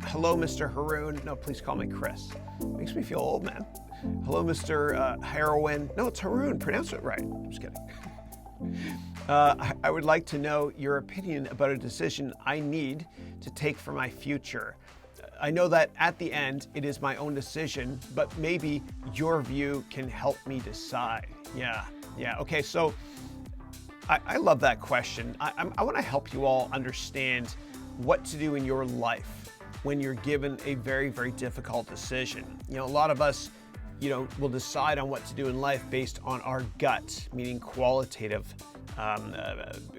Hello, Mr. Haroun. No, please call me Chris. Makes me feel old, man. Hello, Mr. Haroun. No, it's Haroun. Pronounce it right. I'm just kidding. I would like to know your opinion about a decision I need to take for my future. I know that at the end, it is my own decision, but maybe your view can help me decide. Yeah. Okay, so I love that question. I want to help you all understand what to do in your life when you're given a very, very difficult decision. You know, a lot of us, will decide on what to do in life based on our gut, meaning qualitative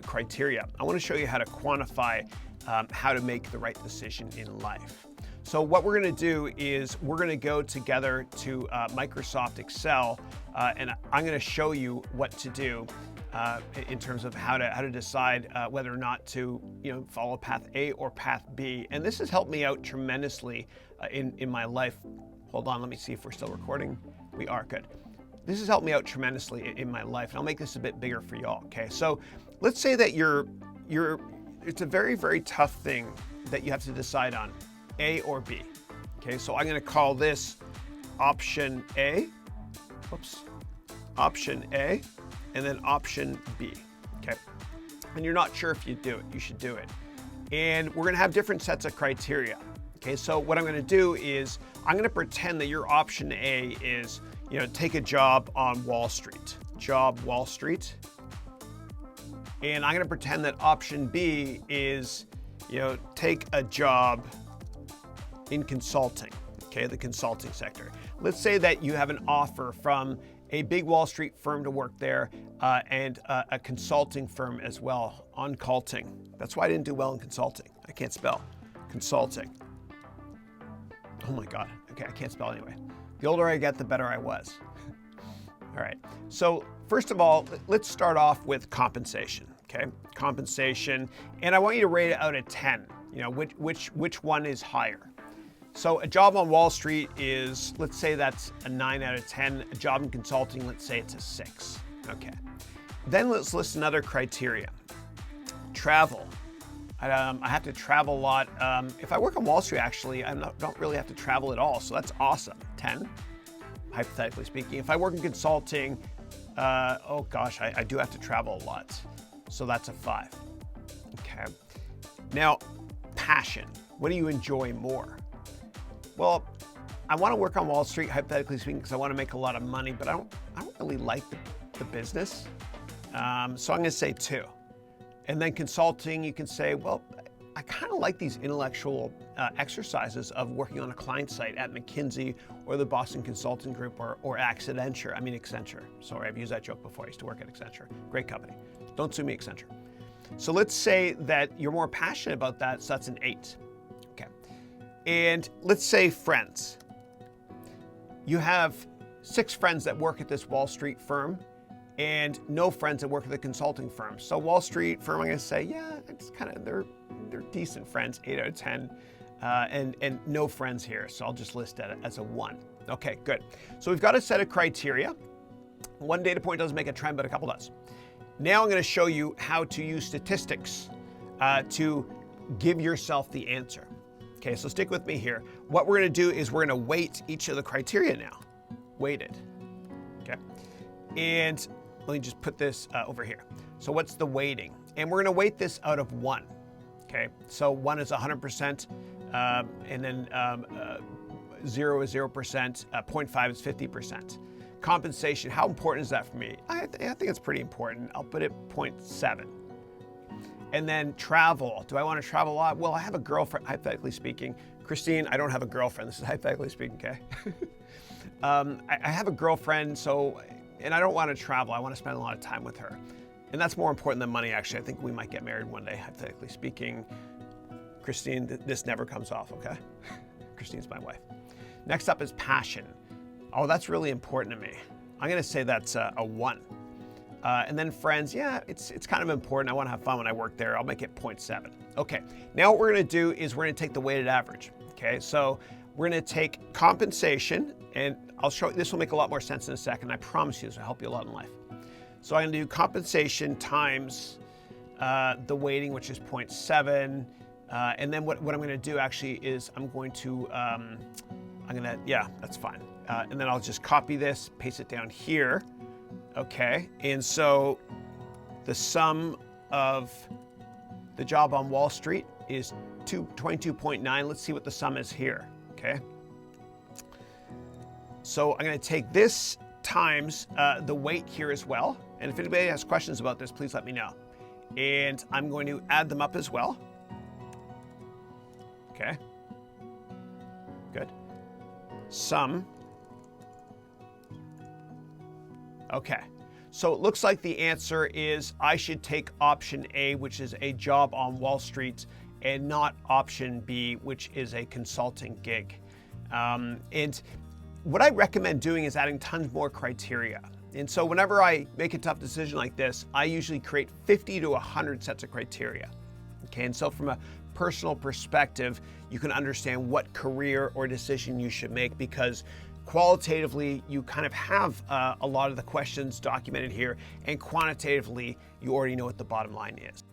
criteria. I want to show you how to quantify how to make the right decision in life. So what we're going to do is we're going to go together to Microsoft Excel, and I'm going to show you what to do in terms of how to decide whether or not to follow path A or path B. And this has helped me out tremendously in my life. Hold on, let me see if we're still recording. We are, good. This has helped me out tremendously in my life, and I'll make this a bit bigger for y'all. Okay, so let's say that it's a very, very tough thing that you have to decide on, A or B. Okay, so I'm going to call this option A. Option A. And then option B, okay? And you're not sure if you do it, you should do it. And we're gonna have different sets of criteria, okay? So what I'm gonna do is, I'm gonna pretend that your option A is, take a job on Wall Street, job Wall Street. And I'm gonna pretend that option B is, take a job in consulting, okay, the consulting sector. Let's say that you have an offer from a big Wall Street firm to work there, and a consulting firm as well, on consulting. That's why I didn't do well in consulting. I can't spell consulting. Oh my God, okay, I can't spell anyway. The older I get, the better I was. All right, so first of all, let's start off with compensation, okay? Compensation, and I want you to rate it out of 10, which one is higher. So a job on Wall Street is, let's say that's a 9 out of 10. A job in consulting, let's say it's a 6. Okay. Then let's list another criteria. Travel. I have to travel a lot. If I work on Wall Street, actually, I don't really have to travel at all. So that's awesome. 10, hypothetically speaking. If I work in consulting, oh gosh, I do have to travel a lot. So that's a 5. Okay. Now, passion. What do you enjoy more? Well, I want to work on Wall Street, hypothetically speaking, because I want to make a lot of money, but I don't really like the business. So I'm going to say 2. And then consulting, you can say, well, I kind of like these intellectual exercises of working on a client site at McKinsey or the Boston Consulting Group or Accenture. Sorry, I've used that joke before. I used to work at Accenture. Great company. Don't sue me, Accenture. So let's say that you're more passionate about that, so that's an 8. Okay. And let's say friends. You have 6 friends that work at this Wall Street firm and no friends that work at the consulting firm. So Wall Street firm, I'm gonna say, yeah, it's they're decent friends, 8 out of 10, and no friends here. So I'll just list that as a 1. Okay, good. So we've got a set of criteria. One data point doesn't make a trend, but a couple does. Now I'm gonna show you how to use statistics to give yourself the answer. Okay, so stick with me here. What we're gonna do is we're gonna weight each of the criteria now. Weighted, okay? And let me just put this over here. So what's the weighting? And we're gonna weight this out of 1, okay? So 1 is 100%, and then 0 is 0%, 0.5 is 50%. Compensation, how important is that for me? I think it's pretty important. I'll put it 0.7. And then travel. Do I want to travel a lot? Well, I have a girlfriend, hypothetically speaking. Christine, I don't have a girlfriend. This is hypothetically speaking, okay? I have a girlfriend, and I don't want to travel. I want to spend a lot of time with her. And that's more important than money, actually. I think we might get married one day, hypothetically speaking. Christine, this never comes off, okay? Christine's my wife. Next up is passion. Oh, that's really important to me. I'm going to say that's a 1. And then friends, yeah, it's kind of important. I want to have fun when I work there. I'll make it 0.7. Okay, now what we're going to do is we're going to take the weighted average. Okay, so we're going to take compensation, and I'll show you, this will make a lot more sense in a second. I promise you this will help you a lot in life. So I'm going to do compensation times the weighting, which is 0.7, And then what I'm going to do actually is yeah, that's fine. And then I'll just copy this, paste it down here. Okay, and so the sum of the job on Wall Street is 22.9. Let's see what the sum is here, okay? So I'm going to take this times the weight here as well. And if anybody has questions about this, please let me know. And I'm going to add them up as well. Okay, good. Sum. Okay, so it looks like the answer is I should take option A, which is a job on Wall Street, and not option B, which is a consulting gig. And what I recommend doing is adding tons more criteria. And so whenever I make a tough decision like this, I usually create 50 to 100 sets of criteria. Okay, and so from a personal perspective, you can understand what career or decision you should make, because qualitatively, you kind of have a lot of the questions documented here, and quantitatively, you already know what the bottom line is.